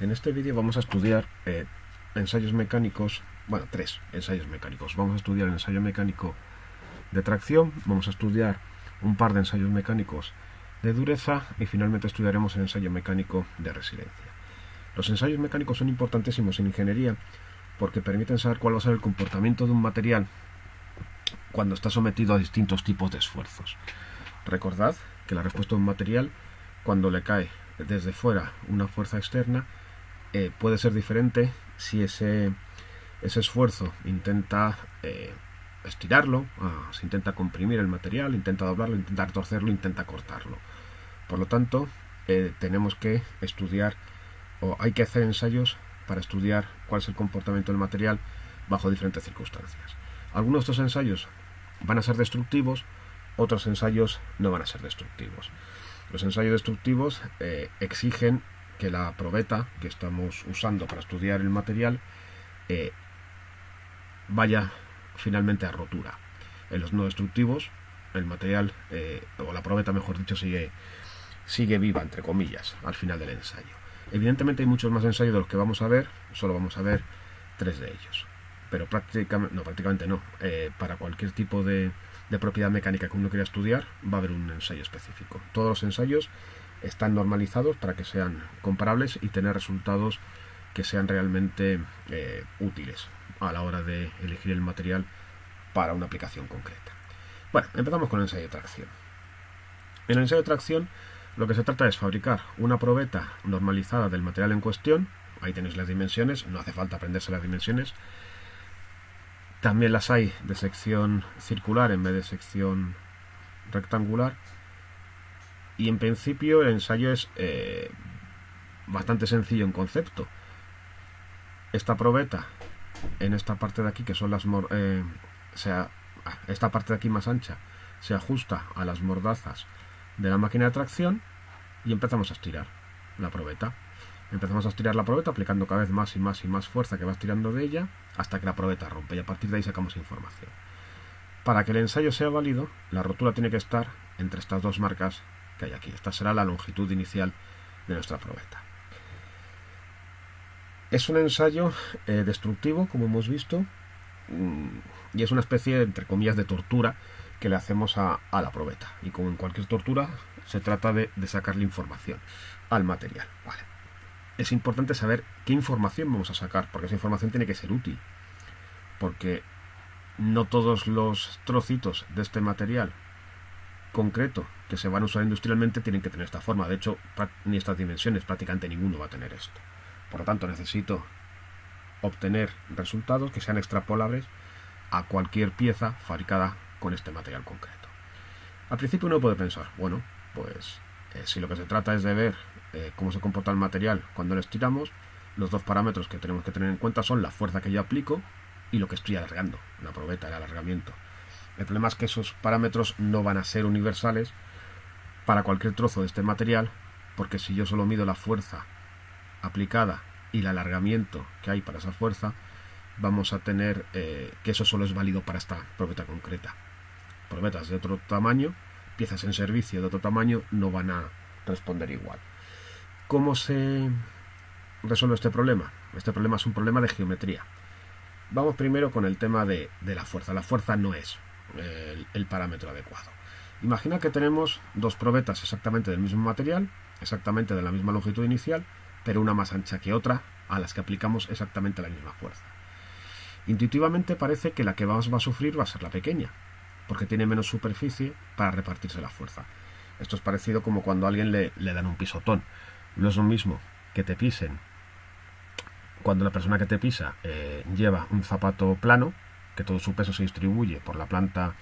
En este vídeo vamos a estudiar ensayos mecánicos, bueno, tres ensayos mecánicos. Vamos a estudiar el ensayo mecánico de tracción, vamos a estudiar un par de ensayos mecánicos de dureza y finalmente estudiaremos el ensayo mecánico de resiliencia. Los ensayos mecánicos son importantísimos en ingeniería porque permiten saber cuál va a ser el comportamiento de un material cuando está sometido a distintos tipos de esfuerzos. Recordad que la respuesta de un material, cuando le cae desde fuera una fuerza externa, puede ser diferente si ese esfuerzo intenta estirarlo, se intenta comprimir el material, intenta doblarlo, intenta torcerlo, intenta cortarlo. Por lo tanto, tenemos que estudiar, o hay que hacer ensayos para estudiar cuál es el comportamiento del material bajo diferentes circunstancias. Algunos de estos ensayos van a ser destructivos, otros ensayos no van a ser destructivos. Los ensayos destructivos exigen que la probeta que estamos usando para estudiar el material vaya finalmente a rotura. En los no destructivos, el material, o la probeta mejor dicho, sigue viva, entre comillas, al final del ensayo. Evidentemente hay muchos más ensayos de los que vamos a ver, solo vamos a ver 3 de ellos. Pero prácticamente no. Para cualquier tipo de propiedad mecánica que uno quiera estudiar, va a haber un ensayo específico. Todos los ensayos están normalizados para que sean comparables y tener resultados que sean realmente útiles a la hora de elegir el material para una aplicación concreta. Bueno, empezamos con el ensayo de tracción. En el ensayo de tracción lo que se trata es fabricar una probeta normalizada del material en cuestión. Ahí tenéis las dimensiones, no hace falta aprenderse las dimensiones. También las hay de sección circular en vez de sección rectangular. Y en principio el ensayo es bastante sencillo en concepto. Esta probeta en esta parte de aquí, que son las esta parte de aquí más ancha, se ajusta a las mordazas de la máquina de tracción y empezamos a estirar la probeta. Empezamos a estirar la probeta aplicando cada vez más y más y más fuerza que va estirando de ella hasta que la probeta rompe, y a partir de ahí sacamos información. Para que el ensayo sea válido, la rotura tiene que estar entre estas dos marcas que hay aquí. Esta será la longitud inicial de nuestra probeta. Es un ensayo destructivo, como hemos visto, y es una especie, entre comillas, de tortura que le hacemos a la probeta. Y como en cualquier tortura, se trata de sacarle información al material. Vale. Es importante saber qué información vamos a sacar, porque esa información tiene que ser útil. Porque no todos los trocitos de este material concreto que se van a usar industrialmente tienen que tener esta forma. De hecho, ni estas dimensiones, prácticamente ninguno va a tener esto. Por lo tanto, necesito obtener resultados que sean extrapolables a cualquier pieza fabricada con este material concreto. Al principio uno puede pensar, bueno, pues si lo que se trata es de ver cómo se comporta el material cuando lo estiramos, los dos parámetros que tenemos que tener en cuenta son la fuerza que yo aplico y lo que estoy alargando, la probeta, el alargamiento. El problema es que esos parámetros no van a ser universales para cualquier trozo de este material, porque si yo solo mido la fuerza aplicada y el alargamiento que hay para esa fuerza, vamos a tener que eso solo es válido para esta probeta concreta. Probetas de otro tamaño, piezas en servicio de otro tamaño, no van a responder igual. ¿Cómo se resuelve este problema? Este problema es un problema de geometría. Vamos primero con el tema de la fuerza. La fuerza no es el parámetro adecuado. Imagina que tenemos dos probetas exactamente del mismo material, exactamente de la misma longitud inicial, pero una más ancha que otra, a las que aplicamos exactamente la misma fuerza. Intuitivamente parece que la que más va a sufrir va a ser la pequeña, porque tiene menos superficie para repartirse la fuerza. Esto es parecido como cuando a alguien le dan un pisotón. No es lo mismo que te pisen cuando la persona que te pisa lleva un zapato plano, que todo su peso se distribuye por la planta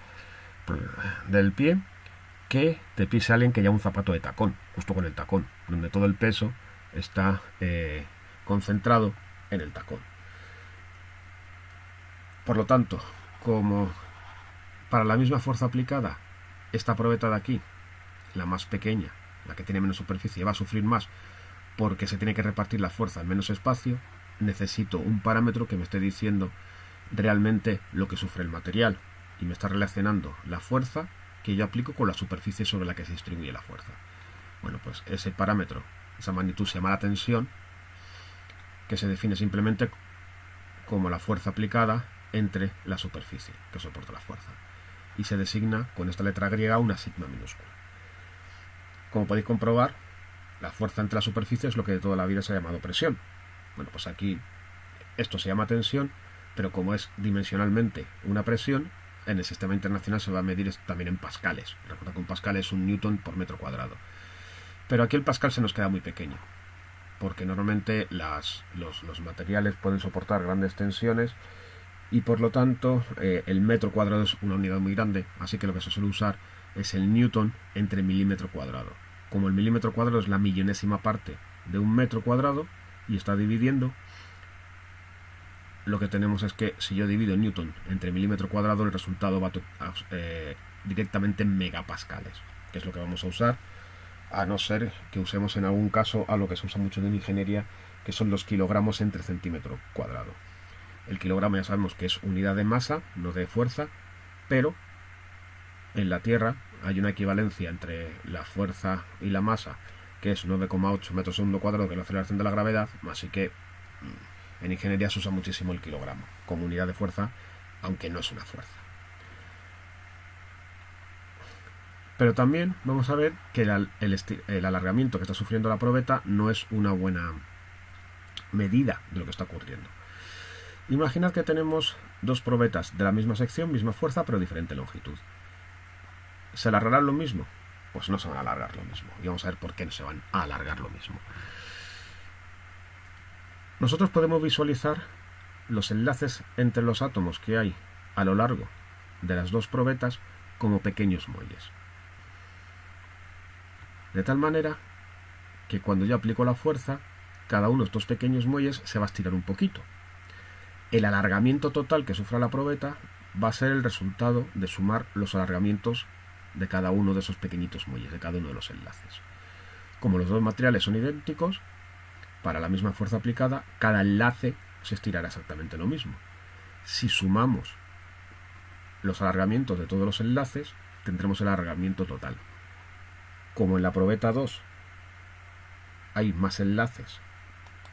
del pie, que te pise alguien que lleva un zapato de tacón, justo con el tacón, donde todo el peso está concentrado en el tacón. Por lo tanto, como para la misma fuerza aplicada, esta probeta de aquí, la más pequeña, la que tiene menos superficie, va a sufrir más porque se tiene que repartir la fuerza en menos espacio, necesito un parámetro que me esté diciendo realmente lo que sufre el material y me está relacionando la fuerza que yo aplico con la superficie sobre la que se distribuye la fuerza. Bueno, pues ese parámetro, esa magnitud se llama la tensión, que se define simplemente como la fuerza aplicada entre la superficie que soporta la fuerza, y se designa con esta letra griega una sigma minúscula. Como podéis comprobar, la fuerza entre la superficie es lo que de toda la vida se ha llamado presión. Bueno, pues aquí esto se llama tensión, pero como es dimensionalmente una presión, en el sistema internacional se va a medir también en pascales. Recuerda que un pascal es un newton por metro cuadrado. Pero aquí el pascal se nos queda muy pequeño, porque normalmente los materiales pueden soportar grandes tensiones y por lo tanto el metro cuadrado es una unidad muy grande, así que lo que se suele usar es el newton entre milímetro cuadrado. Como el milímetro cuadrado es la millonésima parte de un metro cuadrado y está dividiendo, lo que tenemos es que si yo divido newton entre milímetro cuadrado, el resultado va directamente en megapascales, que es lo que vamos a usar, a no ser que usemos en algún caso a lo que se usa mucho en ingeniería, que son los kilogramos entre centímetro cuadrado. El kilogramo ya sabemos que es unidad de masa, no de fuerza, pero en la Tierra hay una equivalencia entre la fuerza y la masa, que es 9,8 metros segundo cuadrado, que es la aceleración de la gravedad, así que en ingeniería se usa muchísimo el kilogramo como unidad de fuerza, aunque no es una fuerza. Pero también vamos a ver que el alargamiento que está sufriendo la probeta no es una buena medida de lo que está ocurriendo. Imaginad que tenemos dos probetas de la misma sección, misma fuerza, pero diferente longitud. ¿Se alargarán lo mismo? Pues no se van a alargar lo mismo. Y vamos a ver por qué no se van a alargar lo mismo. Nosotros podemos visualizar los enlaces entre los átomos que hay a lo largo de las dos probetas como pequeños muelles. De tal manera que cuando yo aplico la fuerza, cada uno de estos pequeños muelles se va a estirar un poquito. El alargamiento total que sufra la probeta va a ser el resultado de sumar los alargamientos de cada uno de esos pequeñitos muelles, de cada uno de los enlaces. Como los dos materiales son idénticos, para la misma fuerza aplicada, cada enlace se estirará exactamente lo mismo. Si sumamos los alargamientos de todos los enlaces, tendremos el alargamiento total. Como en la probeta 2 hay más enlaces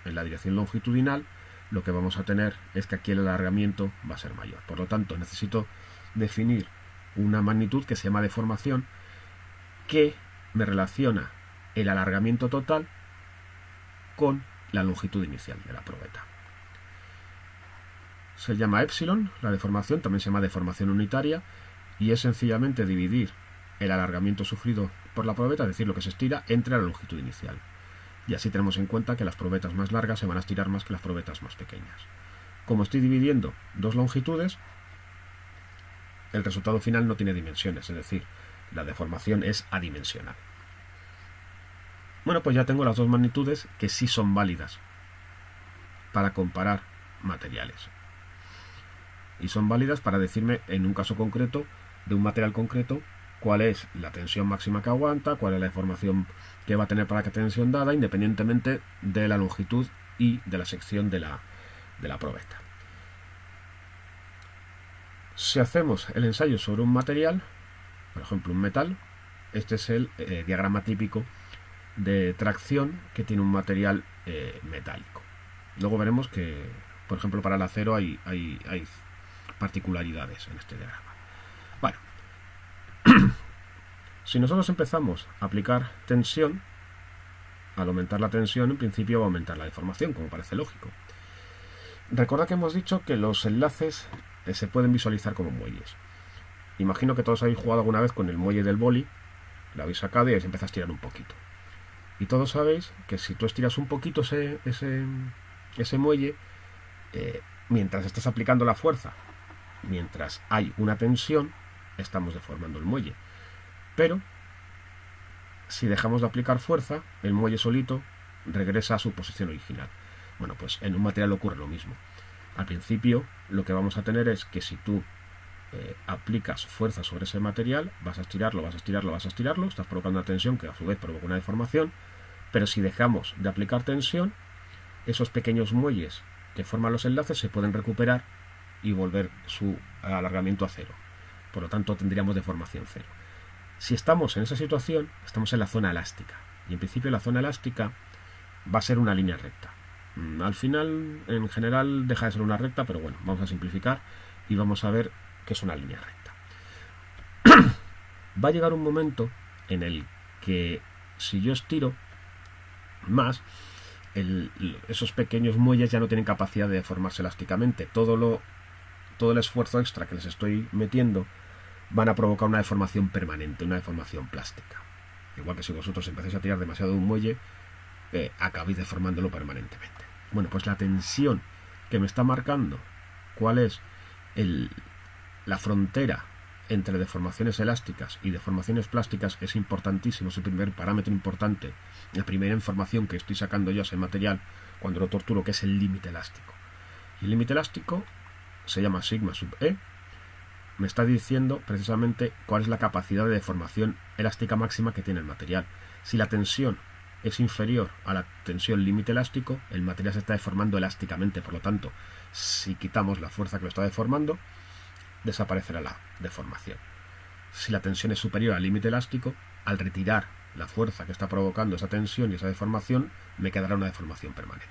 en la dirección longitudinal, lo que vamos a tener es que aquí el alargamiento va a ser mayor. Por lo tanto, necesito definir una magnitud que se llama deformación, que me relaciona el alargamiento total con la longitud inicial de la probeta. Se llama epsilon, la deformación, también se llama deformación unitaria, y es sencillamente dividir el alargamiento sufrido por la probeta, es decir, lo que se estira, entre la longitud inicial. Y así tenemos en cuenta que las probetas más largas se van a estirar más que las probetas más pequeñas. Como estoy dividiendo dos longitudes, el resultado final no tiene dimensiones, es decir, la deformación es adimensional. Bueno, pues ya tengo las dos magnitudes que sí son válidas para comparar materiales. Y son válidas para decirme, en un caso concreto, de un material concreto, cuál es la tensión máxima que aguanta, cuál es la deformación que va a tener para cada tensión dada, independientemente de la longitud y de la sección de la probeta. Si hacemos el ensayo sobre un material, por ejemplo un metal, este es el diagrama típico de tracción que tiene un material metálico. Luego veremos que, por ejemplo, para el acero hay particularidades en este diagrama. Bueno, si nosotros empezamos a aplicar tensión, al aumentar la tensión, en principio va a aumentar la deformación, como parece lógico. Recuerda que hemos dicho que los enlaces se pueden visualizar como muelles. Imagino que todos habéis jugado alguna vez con el muelle del boli, lo habéis sacado y os empieza a estirar un poquito. Y todos sabéis que si tú estiras un poquito ese muelle, mientras estás aplicando la fuerza, mientras hay una tensión, estamos deformando el muelle. Pero si dejamos de aplicar fuerza, el muelle solito regresa a su posición original. Bueno, pues en un material ocurre lo mismo. Al principio lo que vamos a tener es que si tú aplicas fuerza sobre ese material, vas a estirarlo, vas a estirarlo, vas a estirarlo, estás provocando una tensión que a su vez provoca una deformación, pero si dejamos de aplicar tensión, esos pequeños muelles que forman los enlaces se pueden recuperar y volver su alargamiento a cero. Por lo tanto, tendríamos deformación cero. Si estamos en esa situación, estamos en la zona elástica. Y en principio la zona elástica va a ser una línea recta. Al final, en general, deja de ser una recta, pero bueno, vamos a simplificar y vamos a ver que es una línea recta. Va a llegar un momento en el que si yo estiro más, esos pequeños muelles ya no tienen capacidad de deformarse elásticamente. Todo el esfuerzo extra que les estoy metiendo van a provocar una deformación permanente, una deformación plástica. Igual que si vosotros empecéis a tirar demasiado de un muelle, acabéis deformándolo permanentemente. Bueno, pues la tensión que me está marcando cuál es la frontera entre deformaciones elásticas y deformaciones plásticas es importantísimo. Es el primer parámetro importante, la primera información que estoy sacando yo a ese material cuando lo torturo, que es el límite elástico. Y el límite elástico se llama sigma sub e. Me está diciendo precisamente cuál es la capacidad de deformación elástica máxima que tiene el material. Si la tensión es inferior a la tensión límite elástico, el material se está deformando elásticamente. Por lo tanto, si quitamos la fuerza que lo está deformando, desaparecerá la deformación. Si la tensión es superior al límite elástico, al retirar la fuerza que está provocando esa tensión y esa deformación, me quedará una deformación permanente.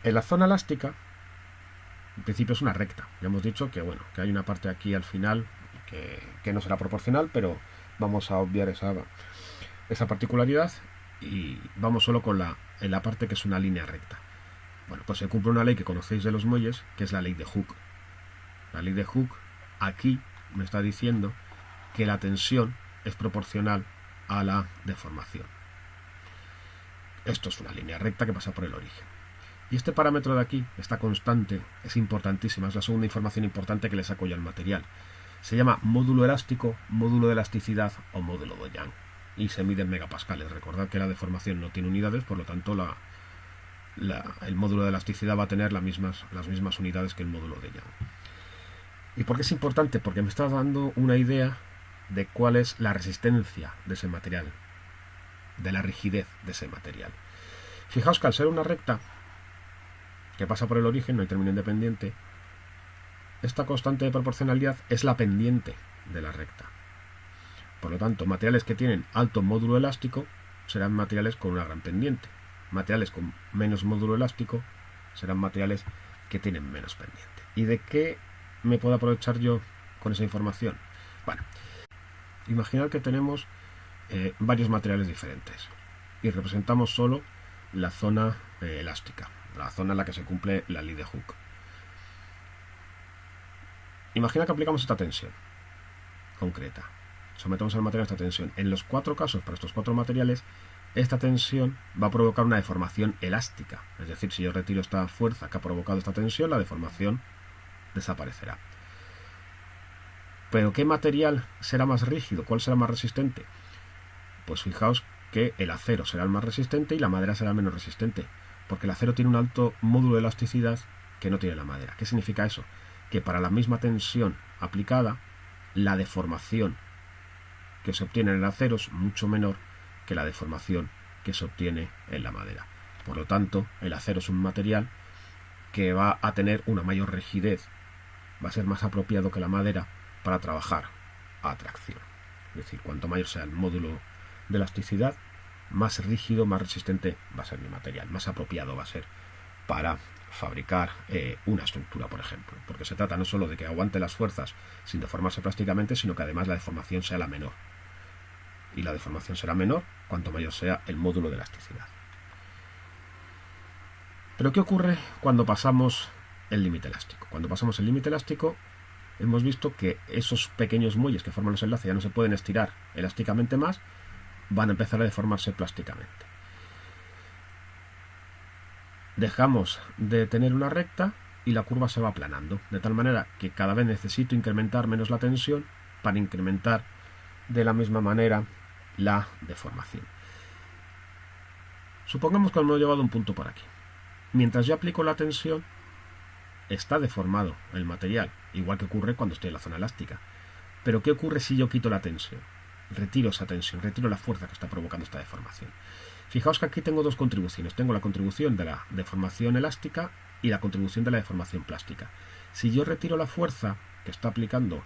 En la zona elástica, en principio es una recta. Ya hemos dicho que, bueno, que hay una parte aquí al final que no será proporcional, pero vamos a obviar esa particularidad y vamos solo en la parte que es una línea recta. Bueno, pues se cumple una ley que conocéis de los muelles, que es la ley de Hooke. La ley de Hooke aquí me está diciendo que la tensión es proporcional a la deformación. Esto es una línea recta que pasa por el origen. Y este parámetro de aquí, esta constante, es importantísima, es la segunda información importante que le saco yo al material. Se llama módulo elástico, módulo de elasticidad o módulo de Young. Y se mide en megapascales. Recordad que la deformación no tiene unidades, por lo tanto el módulo de elasticidad va a tener las mismas unidades que el módulo de Young. ¿Y por qué es importante? Porque me está dando una idea de cuál es la resistencia de ese material, de la rigidez de ese material. Fijaos que al ser una recta que pasa por el origen, no hay término independiente, esta constante de proporcionalidad es la pendiente de la recta. Por lo tanto, materiales que tienen alto módulo elástico serán materiales con una gran pendiente. Materiales con menos módulo elástico serán materiales que tienen menos pendiente. ¿Y de qué me puedo aprovechar yo con esa información? Bueno, imaginad que tenemos varios materiales diferentes y representamos solo la zona elástica, la zona en la que se cumple la ley de Hooke. Imagina que aplicamos esta tensión concreta. Sometemos al material a esta tensión. En los 4 casos, para estos 4 materiales, esta tensión va a provocar una deformación elástica. Es decir, si yo retiro esta fuerza que ha provocado esta tensión, la deformación desaparecerá. ¿Pero qué material será más rígido? ¿Cuál será más resistente? Pues fijaos que el acero será el más resistente y la madera será menos resistente, porque el acero tiene un alto módulo de elasticidad que no tiene la madera. ¿Qué significa eso? Que para la misma tensión aplicada, la deformación que se obtiene en el acero es mucho menor que la deformación que se obtiene en la madera. Por lo tanto, el acero es un material que va a tener una mayor rigidez, va a ser más apropiado que la madera para trabajar a tracción. Es decir, cuanto mayor sea el módulo de elasticidad, más rígido, más resistente va a ser mi material, más apropiado va a ser para fabricar una estructura, por ejemplo. Porque se trata no solo de que aguante las fuerzas sin deformarse plásticamente, sino que además la deformación sea la menor. Y la deformación será menor cuanto mayor sea el módulo de elasticidad. Pero ¿qué ocurre cuando pasamos el límite elástico? Cuando pasamos el límite elástico, hemos visto que esos pequeños muelles que forman los enlaces ya no se pueden estirar elásticamente más, van a empezar a deformarse plásticamente. Dejamos de tener una recta y la curva se va aplanando, de tal manera que cada vez necesito incrementar menos la tensión para incrementar de la misma manera la deformación. Supongamos que hemos llevado un punto por aquí. Mientras yo aplico la tensión, está deformado el material, igual que ocurre cuando estoy en la zona elástica. Pero ¿qué ocurre si yo quito la tensión? Retiro esa tensión, retiro la fuerza que está provocando esta deformación. Fijaos que aquí tengo dos contribuciones. Tengo la contribución de la deformación elástica y la contribución de la deformación plástica. Si yo retiro la fuerza que está aplicando,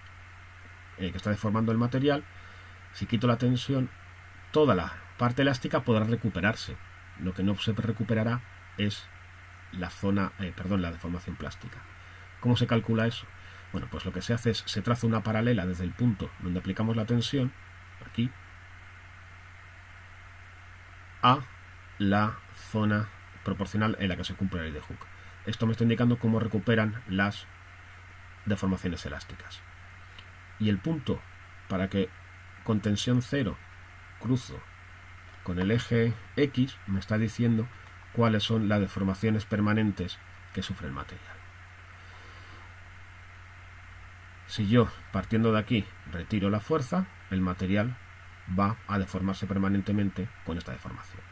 que está deformando el material, si quito la tensión, toda la parte elástica podrá recuperarse lo que no se recuperará es la zona, la deformación plástica. ¿Cómo se calcula eso? Bueno, pues lo que se hace es, se traza una paralela desde el punto donde aplicamos la tensión, aquí, a la zona proporcional en la que se cumple la ley de Hooke. Esto me está indicando cómo recuperan las deformaciones elásticas. Y el punto para que con tensión 0 cruzo con el eje X me está diciendo cuáles son las deformaciones permanentes que sufre el material. Si yo, partiendo de aquí, retiro la fuerza, el material va a deformarse permanentemente con esta deformación.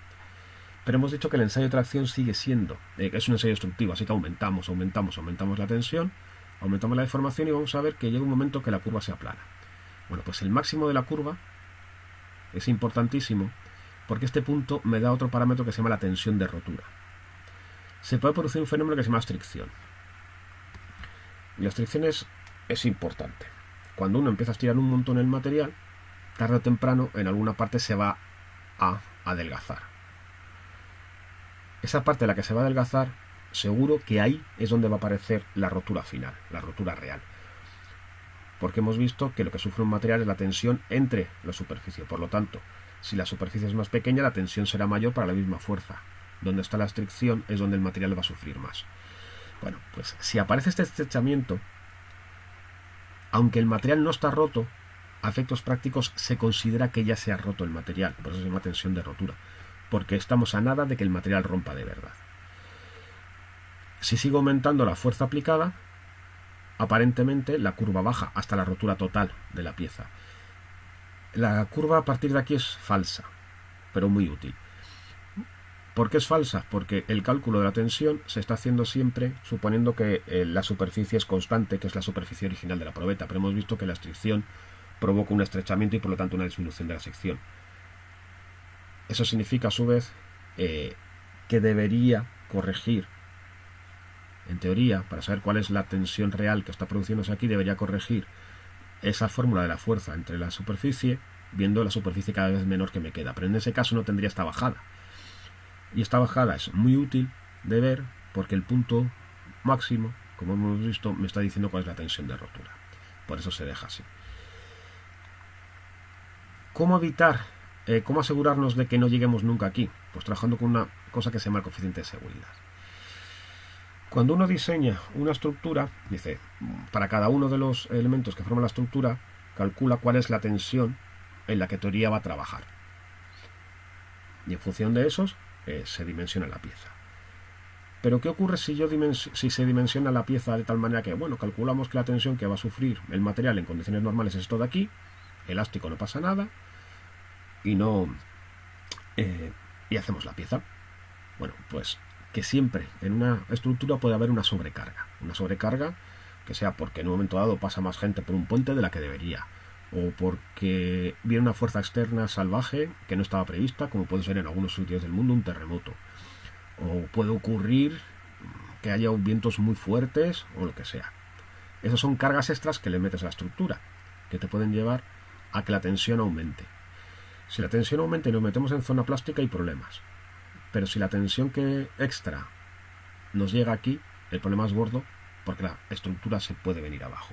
Pero hemos dicho que el ensayo de tracción sigue siendo, es un ensayo destructivo, así que aumentamos la tensión, aumentamos la deformación y vamos a ver que llega un momento que la curva se aplana. Bueno, pues el máximo de la curva es importantísimo porque este punto me da otro parámetro que se llama la tensión de rotura. Se puede producir un fenómeno que se llama stricción. Y la stricción es importante. Cuando uno empieza a estirar un montón el material, tarde o temprano en alguna parte se va a adelgazar. Esa parte de la que se va a adelgazar, seguro que ahí es donde va a aparecer la rotura final, la rotura real. Porque hemos visto que lo que sufre un material es la tensión entre la superficie. Por lo tanto, si la superficie es más pequeña, la tensión será mayor para la misma fuerza. Donde está la stricción es donde el material va a sufrir más. Bueno, pues si aparece este estrechamiento, aunque el material no está roto, a efectos prácticos se considera que ya se ha roto el material. Por eso se llama tensión de rotura. Porque estamos a nada de que el material rompa de verdad. Si sigo aumentando la fuerza aplicada, aparentemente la curva baja hasta la rotura total de la pieza. La curva a partir de aquí es falsa, pero muy útil. ¿Por qué es falsa? Porque el cálculo de la tensión se está haciendo siempre suponiendo que la superficie es constante, que es la superficie original de la probeta, pero hemos visto que la estricción provoca un estrechamiento y por lo tanto una disminución de la sección. Eso significa a su vez que debería corregir, en teoría, para saber cuál es la tensión real que está produciéndose aquí, debería corregir esa fórmula de la fuerza entre la superficie, viendo la superficie cada vez menor que me queda. Pero en ese caso no tendría esta bajada. Y esta bajada es muy útil de ver porque el punto máximo, como hemos visto, me está diciendo cuál es la tensión de rotura. Por eso se deja así. ¿Cómo evitar, cómo asegurarnos de que no lleguemos nunca aquí? Pues trabajando con una cosa que se llama el coeficiente de seguridad. Cuando uno diseña una estructura, dice, para cada uno de los elementos que forman la estructura, calcula cuál es la tensión en la que teoría va a trabajar. Y en función de esos, se dimensiona la pieza. Pero ¿qué ocurre si se dimensiona la pieza de tal manera que, bueno, calculamos que la tensión que va a sufrir el material en condiciones normales es esto de aquí, elástico no pasa nada, y hacemos la pieza? Bueno, pues que siempre en una estructura puede haber una sobrecarga. Una sobrecarga que sea porque en un momento dado pasa más gente por un puente de la que debería, o porque viene una fuerza externa salvaje que no estaba prevista, como puede ser en algunos sitios del mundo un terremoto, o puede ocurrir que haya vientos muy fuertes o lo que sea. Esas son cargas extras que le metes a la estructura, que te pueden llevar a que la tensión aumente. Si la tensión aumenta y nos metemos en zona plástica hay problemas. Pero si la tensión que extra nos llega aquí, el problema es gordo porque la estructura se puede venir abajo.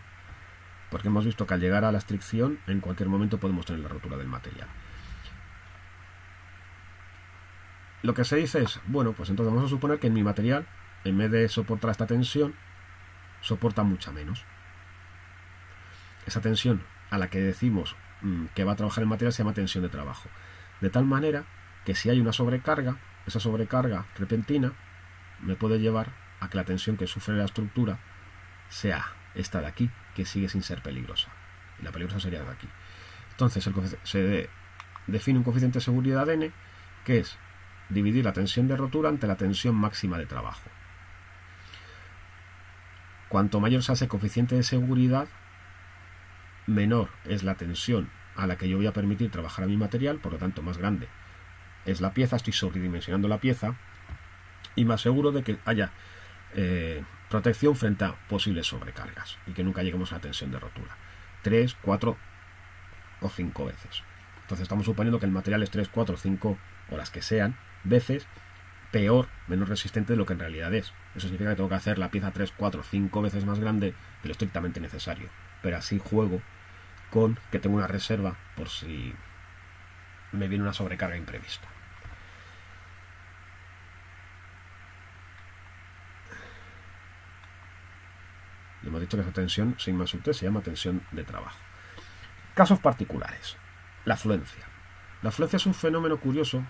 Porque hemos visto que al llegar a la estricción, en cualquier momento podemos tener la rotura del material. Lo que se dice es, bueno, pues entonces vamos a suponer que en mi material, en vez de soportar esta tensión, soporta mucha menos. Esa tensión a la que decimos que va a trabajar el material se llama tensión de trabajo. De tal manera que si hay una sobrecarga, esa sobrecarga repentina me puede llevar a que la tensión que sufre la estructura sea esta de aquí, que sigue sin ser peligrosa. Y la peligrosa sería de aquí. Entonces se define un coeficiente de seguridad n, que es dividir la tensión de rotura ante la tensión máxima de trabajo. Cuanto mayor sea ese coeficiente de seguridad, menor es la tensión a la que yo voy a permitir trabajar a mi material, por lo tanto más grande es la pieza, estoy sobredimensionando la pieza y más seguro de que haya protección frente a posibles sobrecargas y que nunca lleguemos a la tensión de rotura 3, 4 o 5 veces. Entonces estamos suponiendo que el material es 3, 4, 5 o las que sean veces peor, menos resistente de lo que en realidad es. Eso significa que tengo que hacer la pieza 3, 4, 5 veces más grande de lo estrictamente necesario. Pero así juego con que tengo una reserva por si me viene una sobrecarga imprevista. Le hemos dicho que esa tensión sin más sub T se llama tensión de trabajo. Casos particulares. La fluencia. La fluencia es un fenómeno curioso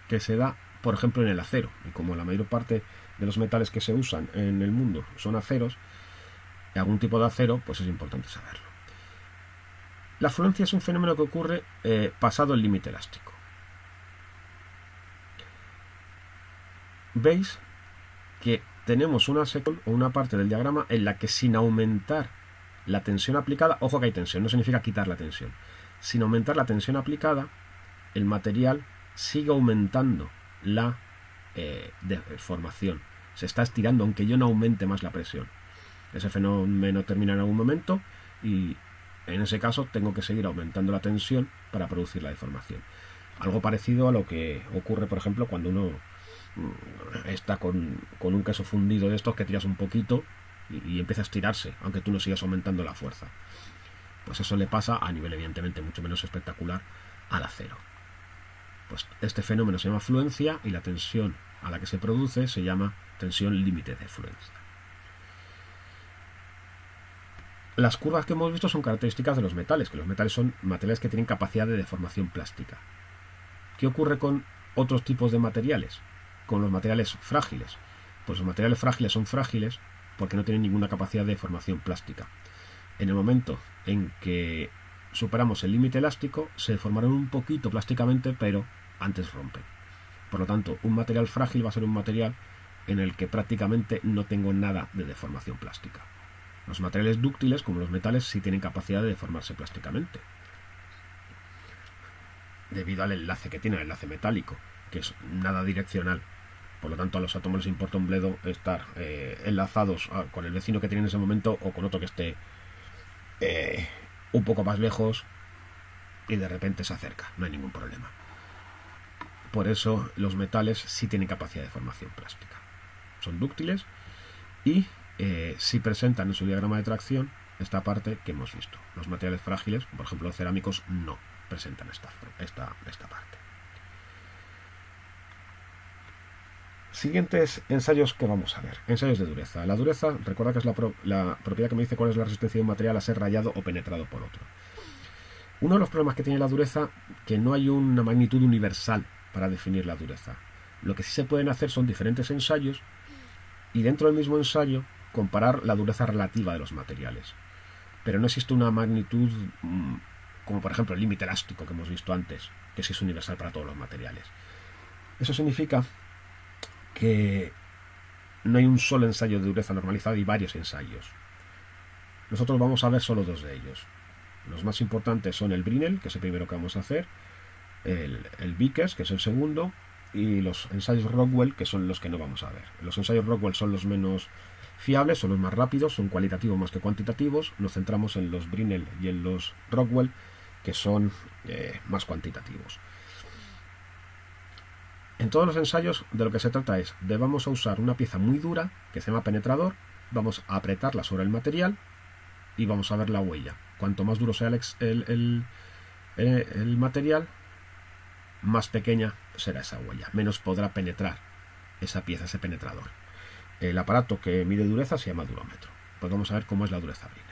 que se da, por ejemplo, en el acero. Y como la mayor parte de los metales que se usan en el mundo son aceros, algún tipo de acero, pues es importante saberlo. La fluencia es un fenómeno que ocurre pasado el límite elástico. Veis que tenemos una sección o una parte del diagrama en la que sin aumentar la tensión aplicada, ojo que hay tensión, no significa quitar la tensión, sin aumentar la tensión aplicada, el material sigue aumentando la deformación. Se está estirando aunque yo no aumente más la presión. Ese fenómeno termina en algún momento y en ese caso tengo que seguir aumentando la tensión para producir la deformación. Algo parecido a lo que ocurre, por ejemplo, cuando uno está con un queso fundido de estos que tiras un poquito y empieza a estirarse, aunque tú no sigas aumentando la fuerza. Pues eso le pasa a nivel evidentemente mucho menos espectacular al acero. Pues este fenómeno se llama fluencia y la tensión a la que se produce se llama tensión límite de fluencia. Las curvas que hemos visto son características de los metales, que los metales son materiales que tienen capacidad de deformación plástica. ¿Qué ocurre con otros tipos de materiales? Con los materiales frágiles. Pues los materiales frágiles son frágiles porque no tienen ninguna capacidad de deformación plástica. En el momento en que superamos el límite elástico, se deformarán un poquito plásticamente, pero antes rompen. Por lo tanto, un material frágil va a ser un material en el que prácticamente no tengo nada de deformación plástica. Los materiales dúctiles, como los metales, sí tienen capacidad de deformarse plásticamente, debido al enlace que tiene, el enlace metálico, que es nada direccional. Por lo tanto, a los átomos les importa un bledo estar enlazados con el vecino que tiene en ese momento o con otro que esté un poco más lejos y de repente se acerca. No hay ningún problema. Por eso los metales sí tienen capacidad de deformación plástica. Son dúctiles y sí presentan en su diagrama de tracción esta parte que hemos visto. Los materiales frágiles, por ejemplo los cerámicos, no presentan esta parte. Siguientes ensayos que vamos a ver. Ensayos de dureza. La dureza, recuerda que es la propiedad que me dice cuál es la resistencia de un material a ser rayado o penetrado por otro. Uno de los problemas que tiene la dureza, que no hay una magnitud universal para definir la dureza. Lo que sí se pueden hacer son diferentes ensayos y dentro del mismo ensayo comparar la dureza relativa de los materiales. Pero no existe una magnitud como por ejemplo el límite elástico que hemos visto antes, que sí es universal para todos los materiales. Eso significa que no hay un solo ensayo de dureza normalizada y varios ensayos. Nosotros vamos a ver solo dos de ellos. Los más importantes son el Brinell, que es el primero que vamos a hacer, el Vickers, que es el segundo, y los ensayos Rockwell, que son los que no vamos a ver. Los ensayos Rockwell son los menos fiables, son los más rápidos, son cualitativos más que cuantitativos. Nos centramos en los Brinell y en los Rockwell, que son más cuantitativos. En todos los ensayos de lo que se trata es de vamos a usar una pieza muy dura que se llama penetrador, vamos a apretarla sobre el material y vamos a ver la huella. Cuanto más duro sea el material, más pequeña será esa huella, menos podrá penetrar esa pieza, ese penetrador. El aparato que mide dureza se llama durómetro. Pues vamos a ver cómo es la dureza Brinell.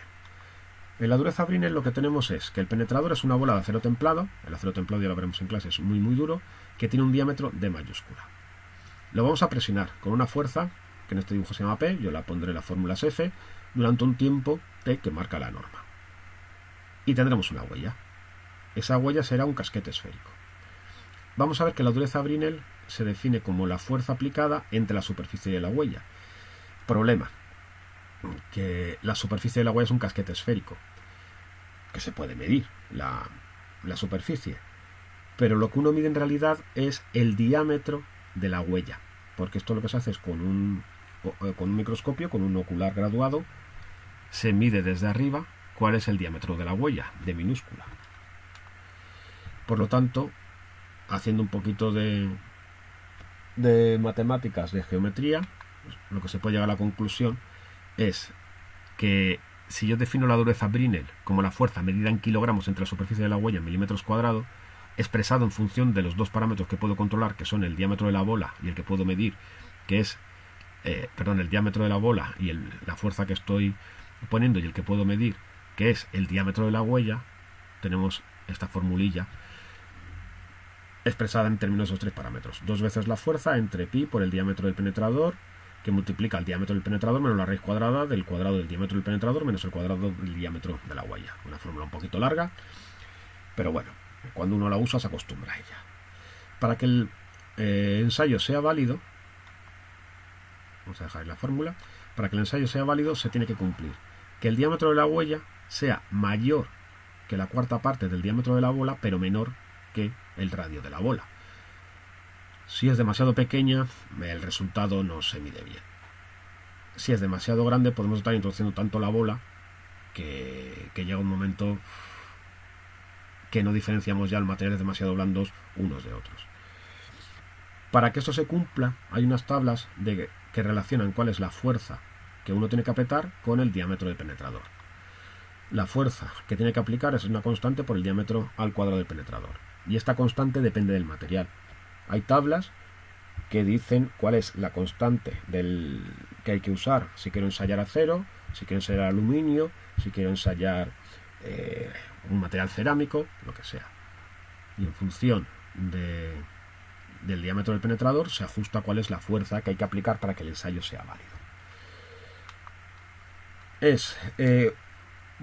En la dureza Brinell lo que tenemos es que el penetrador es una bola de acero templado, el acero templado ya lo veremos en clase, es muy muy duro, que tiene un diámetro D mayúscula. Lo vamos a presionar con una fuerza, que en este dibujo se llama P, yo la pondré en las fórmulas F, durante un tiempo T que marca la norma. Y tendremos una huella. Esa huella será un casquete esférico. Vamos a ver que la dureza Brinell se define como la fuerza aplicada entre la superficie y la huella. Problema, que la superficie de la huella es un casquete esférico, que se puede medir la superficie, pero lo que uno mide en realidad es el diámetro de la huella, porque esto lo que se hace es con un microscopio, con un ocular graduado, se mide desde arriba cuál es el diámetro de la huella, de minúscula. Por lo tanto, haciendo un poquito de de matemáticas de geometría, lo que se puede llegar a la conclusión es que si yo defino la dureza Brinell como la fuerza medida en kilogramos entre la superficie de la huella en milímetros cuadrados, expresado en función de los dos parámetros que puedo controlar, que son el diámetro de la bola y el que puedo medir, que es, el diámetro de la bola y la fuerza que estoy poniendo y el que puedo medir, que es el diámetro de la huella, tenemos esta formulilla expresada en términos de esos tres parámetros. 2 veces la fuerza entre pi por el diámetro del penetrador, que multiplica el diámetro del penetrador menos la raíz cuadrada del cuadrado del diámetro del penetrador menos el cuadrado del diámetro de la huella. Una fórmula un poquito larga, pero bueno, cuando uno la usa se acostumbra a ella. Para que el ensayo sea válido, vamos a dejar ahí la fórmula, para que el ensayo sea válido se tiene que cumplir que el diámetro de la huella sea mayor que la cuarta parte del diámetro de la bola, pero menor que el radio de la bola. Si es demasiado pequeña, el resultado no se mide bien. Si es demasiado grande, podemos estar introduciendo tanto la bola que llega un momento que no diferenciamos ya los materiales demasiado blandos unos de otros. Para que esto se cumpla, hay unas tablas que relacionan cuál es la fuerza que uno tiene que apretar con el diámetro del penetrador. La fuerza que tiene que aplicar es una constante por el diámetro al cuadrado del penetrador. Y esta constante depende del material. Hay tablas que dicen cuál es la constante que hay que usar si quiero ensayar acero, si quiero ensayar aluminio, si quiero ensayar un material cerámico, lo que sea. Y en función del diámetro del penetrador se ajusta cuál es la fuerza que hay que aplicar para que el ensayo sea válido. Es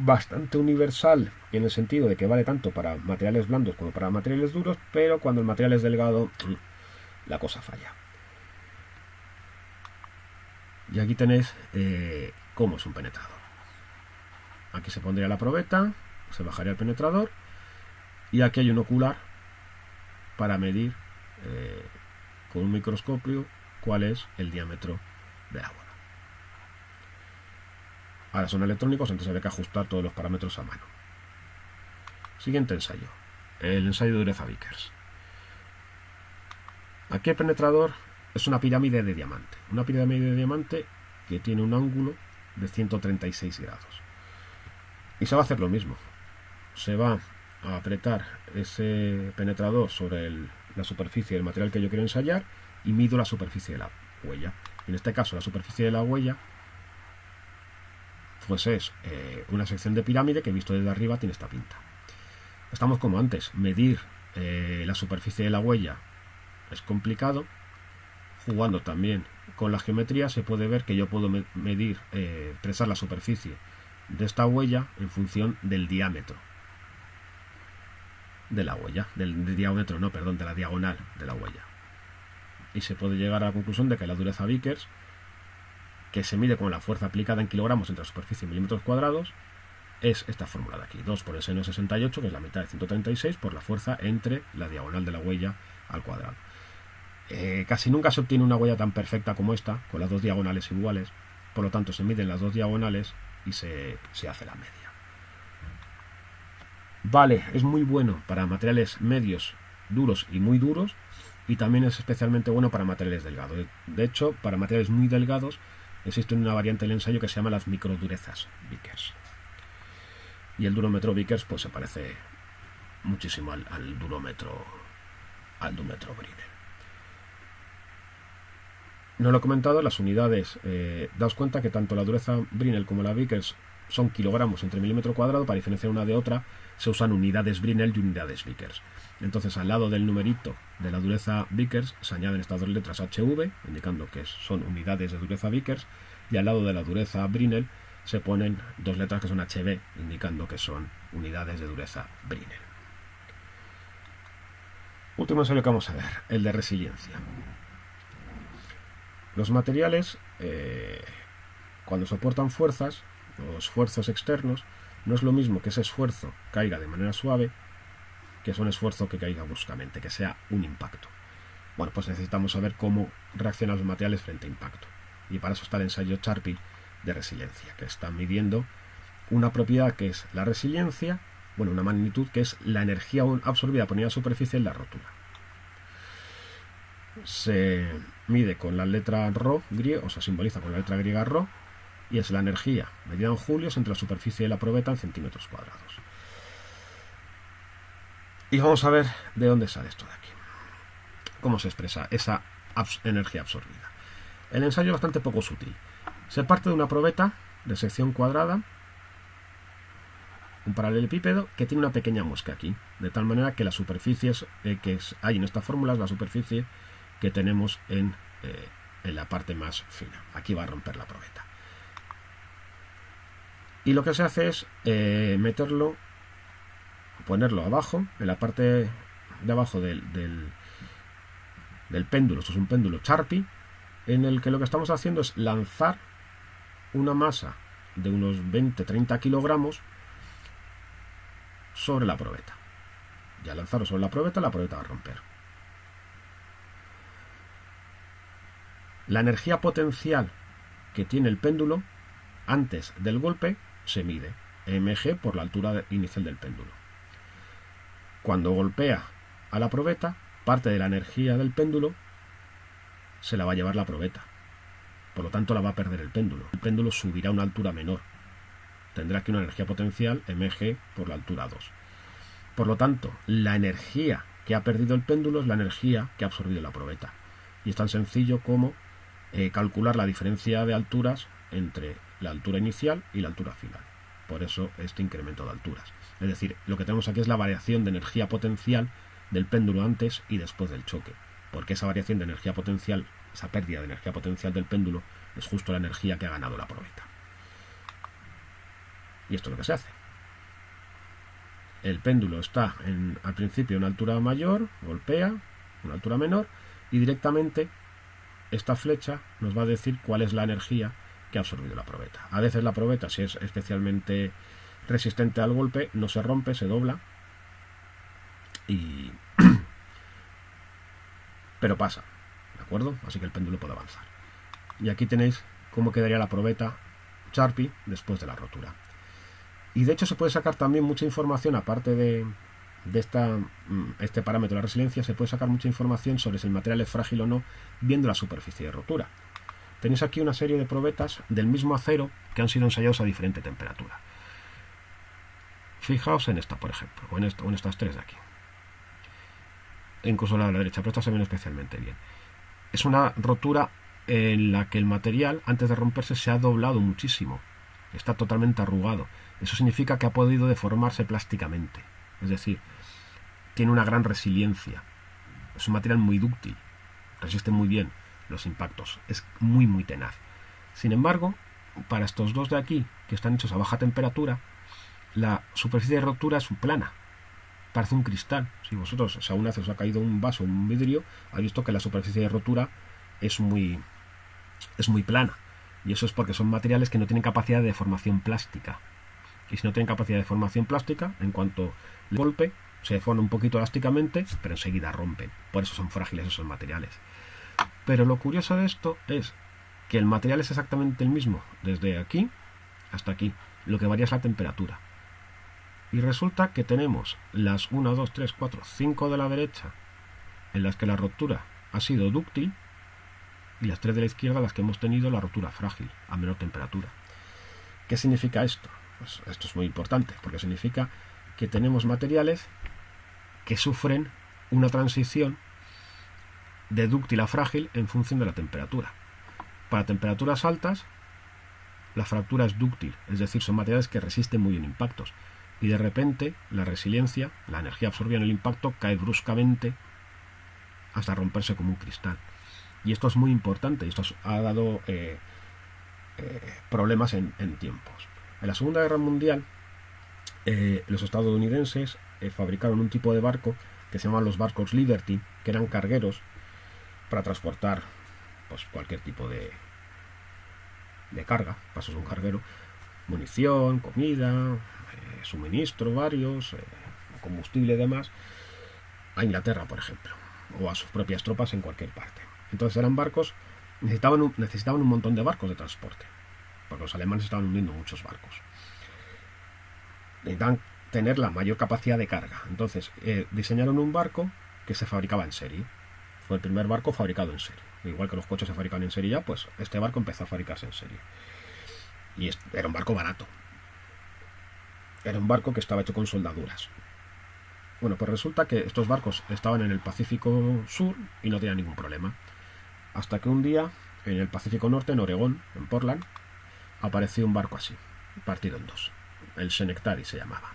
bastante universal en el sentido de que vale tanto para materiales blandos como para materiales duros, pero cuando el material es delgado la cosa falla. Y aquí tenéis cómo es un penetrador. Aquí se pondría la probeta, se bajaría el penetrador y aquí hay un ocular para medir con un microscopio cuál es el diámetro de la bola. Ahora son electrónicos, entonces habría que ajustar todos los parámetros a mano. Siguiente ensayo. El ensayo de dureza Vickers. Aquí el penetrador es una pirámide de diamante. Una pirámide de diamante que tiene un ángulo de 136 grados. Y se va a hacer lo mismo. Se va a apretar ese penetrador sobre la superficie del material que yo quiero ensayar y mido la superficie de la huella. En este caso, la superficie de la huella pues es una sección de pirámide que visto desde arriba tiene esta pinta. Estamos como antes, medir la superficie de la huella es complicado. Jugando también con la geometría se puede ver que yo puedo medir, expresar la superficie de esta huella en función del diámetro de la huella, de la diagonal de la huella. Y se puede llegar a la conclusión de que la dureza Vickers, que se mide con la fuerza aplicada en kilogramos entre la superficie y milímetros cuadrados, es esta fórmula de aquí, 2 por el seno de 68, que es la mitad de 136, por la fuerza entre la diagonal de la huella al cuadrado. Casi nunca se obtiene una huella tan perfecta como esta, con las dos diagonales iguales, por lo tanto se miden las dos diagonales y se hace la media. Vale, es muy bueno para materiales medios, duros y muy duros, y también es especialmente bueno para materiales delgados. De hecho, para materiales muy delgados existe una variante del ensayo que se llama las microdurezas Vickers. Y el durómetro Vickers pues se parece muchísimo al durómetro Brinell. No lo he comentado, las unidades, daos cuenta que tanto la dureza Brinell como la Vickers son kilogramos entre milímetro cuadrado. Para diferenciar una de otra se usan unidades Brinell y unidades Vickers. Entonces al lado del numerito de la dureza Vickers se añaden estas dos letras HV, indicando que son unidades de dureza Vickers, y al lado de la dureza Brinell se ponen dos letras que son HV, indicando que son unidades de dureza Brinell. Último ensayo que vamos a ver, el de resiliencia. Los materiales, cuando soportan fuerzas, o esfuerzos externos, no es lo mismo que ese esfuerzo caiga de manera suave que es un esfuerzo que caiga bruscamente, que sea un impacto. Bueno, pues necesitamos saber cómo reaccionan los materiales frente a impacto. Y para eso está el ensayo Charpy de resiliencia, que está midiendo una propiedad que es la resiliencia, bueno, una magnitud que es la energía absorbida por unidad de superficie en la rotura. se mide con la letra Rho griega, o sea, simboliza con la letra griega Rho, y es la energía medida en julios entre la superficie de la probeta en centímetros cuadrados. Y vamos a ver de dónde sale esto de aquí. Cómo se expresa esa energía absorbida. El ensayo es bastante poco sutil. Se parte de una probeta de sección cuadrada, un paralelepípedo que tiene una pequeña muesca aquí, de tal manera que las superficies que hay en esta fórmula es la superficie que tenemos en la parte más fina. Aquí va a romper la probeta. Y lo que se hace es ponerlo abajo, en la parte de abajo del péndulo. Esto es un péndulo Charpy, en el que lo que estamos haciendo es lanzar una masa de unos 20-30 kilogramos sobre la probeta. Y al lanzarlo sobre la probeta va a romper. La energía potencial que tiene el péndulo antes del golpe se mide, mg por la altura inicial del péndulo. Cuando golpea a la probeta, parte de la energía del péndulo se la va a llevar la probeta. Por lo tanto, la va a perder el péndulo. El péndulo subirá a una altura menor. Tendrá aquí una energía potencial mg por la altura 2. Por lo tanto, la energía que ha perdido el péndulo es la energía que ha absorbido la probeta. Y es tan sencillo como calcular la diferencia de alturas entre la altura inicial y la altura final. Por eso este incremento de alturas. Es decir, lo que tenemos aquí es la variación de energía potencial del péndulo antes y después del choque. Porque esa variación de energía potencial, esa pérdida de energía potencial del péndulo, es justo la energía que ha ganado la probeta. Y esto es lo que se hace. El péndulo está al principio a una altura mayor, golpea, a una altura menor, y directamente esta flecha nos va a decir cuál es la energía que ha absorbido la probeta. A veces la probeta, si es especialmente resistente al golpe, no se rompe, se dobla, pero pasa, ¿de acuerdo? Así que el péndulo puede avanzar. Y aquí tenéis cómo quedaría la probeta Charpy después de la rotura. Y de hecho se puede sacar también mucha información, aparte de este parámetro de la resiliencia, se puede sacar mucha información sobre si el material es frágil o no viendo la superficie de rotura. Tenéis aquí una serie de probetas del mismo acero que han sido ensayados a diferente temperatura. Fijaos en esta, por ejemplo, o en estas tres de aquí. Incluso la de la derecha, pero esta se ven especialmente bien. Es una rotura en la que el material, antes de romperse, se ha doblado muchísimo. Está totalmente arrugado. Eso significa que ha podido deformarse plásticamente. Es decir, tiene una gran resiliencia. Es un material muy dúctil. Resiste muy bien los impactos. Es muy, muy tenaz. Sin embargo, para estos dos de aquí, que están hechos a baja temperatura, la superficie de rotura es plana. Parece un cristal. Si vosotros, si alguna vez os ha caído un vaso o un vidrio, habéis visto que la superficie de rotura es muy plana. Y eso es porque son materiales que no tienen capacidad de deformación plástica. Y si no tienen capacidad de deformación plástica, en cuanto le golpe, se deforman un poquito elásticamente, pero enseguida rompen. Por eso son frágiles esos materiales. Pero lo curioso de esto es que el material es exactamente el mismo, desde aquí hasta aquí. Lo que varía es la temperatura. Y resulta que tenemos las 1, 2, 3, 4, 5 de la derecha, en las que la rotura ha sido dúctil, y las 3 de la izquierda, las que hemos tenido la rotura frágil, a menor temperatura. ¿Qué significa esto? Pues esto es muy importante, porque significa que tenemos materiales que sufren una transición de dúctil a frágil en función de la temperatura. Para temperaturas altas, la fractura es dúctil, es decir, son materiales que resisten muy bien impactos. Y de repente, la resiliencia, la energía absorbida en el impacto, cae bruscamente hasta romperse como un cristal. Y esto es muy importante, y esto ha dado problemas en tiempos. En la Segunda Guerra Mundial, los estadounidenses fabricaron un tipo de barco que se llamaban los barcos Liberty, que eran cargueros para transportar pues, cualquier tipo de carga, pasos de un carguero, munición, comida, suministro varios, combustible y demás, a Inglaterra, por ejemplo, o a sus propias tropas en cualquier parte. Entonces eran barcos, necesitaban un montón de barcos de transporte, porque los alemanes estaban hundiendo muchos barcos. Necesitaban tener la mayor capacidad de carga. Entonces diseñaron un barco que se fabricaba en serie. Fue el primer barco fabricado en serie. Igual que los coches se fabrican en serie ya, pues este barco empezó a fabricarse en serie. Y era un barco barato. Era un barco que estaba hecho con soldaduras. Bueno, pues resulta que estos barcos estaban en el Pacífico Sur y no tenían ningún problema. Hasta que un día, en el Pacífico Norte, en Oregón, en Portland, apareció un barco así, partido en dos. El Schenectady se llamaba.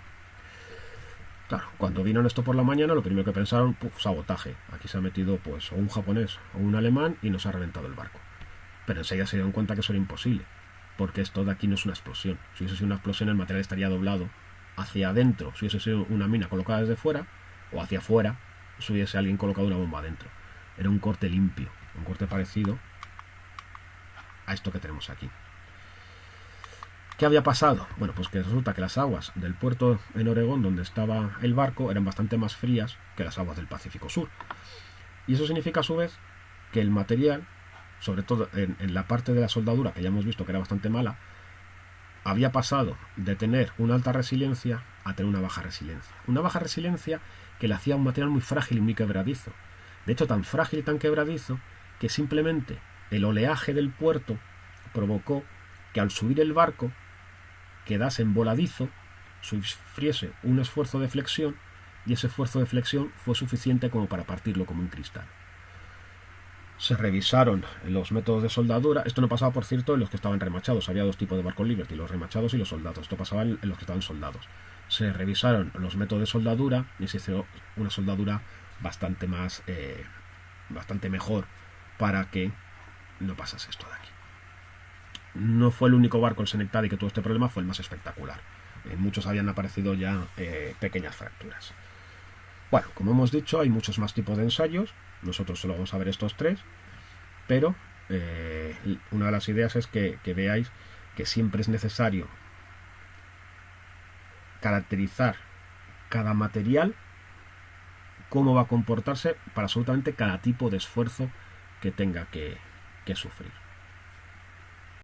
Claro, cuando vieron esto por la mañana, lo primero que pensaron, sabotaje. Aquí se ha metido pues o un japonés o un alemán y nos ha reventado el barco. Pero enseguida se dieron cuenta que eso era imposible, porque esto de aquí no es una explosión. Si hubiese sido una explosión, el material estaría doblado hacia adentro, si hubiese sido una mina colocada desde fuera, o hacia afuera, si hubiese alguien colocado una bomba adentro. Era un corte limpio, un corte parecido a esto que tenemos aquí. ¿Qué había pasado? Bueno, pues que resulta que las aguas del puerto en Oregón, donde estaba el barco, eran bastante más frías que las aguas del Pacífico Sur. Y eso significa a su vez que el material, sobre todo en la parte de la soldadura, que ya hemos visto que era bastante mala, había pasado de tener una alta resiliencia a tener una baja resiliencia. Una baja resiliencia que le hacía un material muy frágil y muy quebradizo. De hecho, tan frágil y tan quebradizo que simplemente el oleaje del puerto provocó que al subir el barco quedase en voladizo, sufriese un esfuerzo de flexión, y ese esfuerzo de flexión fue suficiente como para partirlo como un cristal. Se revisaron los métodos de soldadura. Esto no pasaba, por cierto, en los que estaban remachados. Había dos tipos de barcos Liberty, los remachados y los soldados. Esto pasaba en los que estaban soldados. Se revisaron los métodos de soldadura y se hizo una soldadura bastante mejor para que no pasase esto de aquí. No fue el único barco, el Schenectady, que tuvo este problema, fue el más espectacular. En muchos habían aparecido ya pequeñas fracturas. Bueno, como hemos dicho, hay muchos más tipos de ensayos. Nosotros solo vamos a ver estos tres, pero una de las ideas es que veáis que siempre es necesario caracterizar cada material, cómo va a comportarse para absolutamente cada tipo de esfuerzo que tenga que sufrir.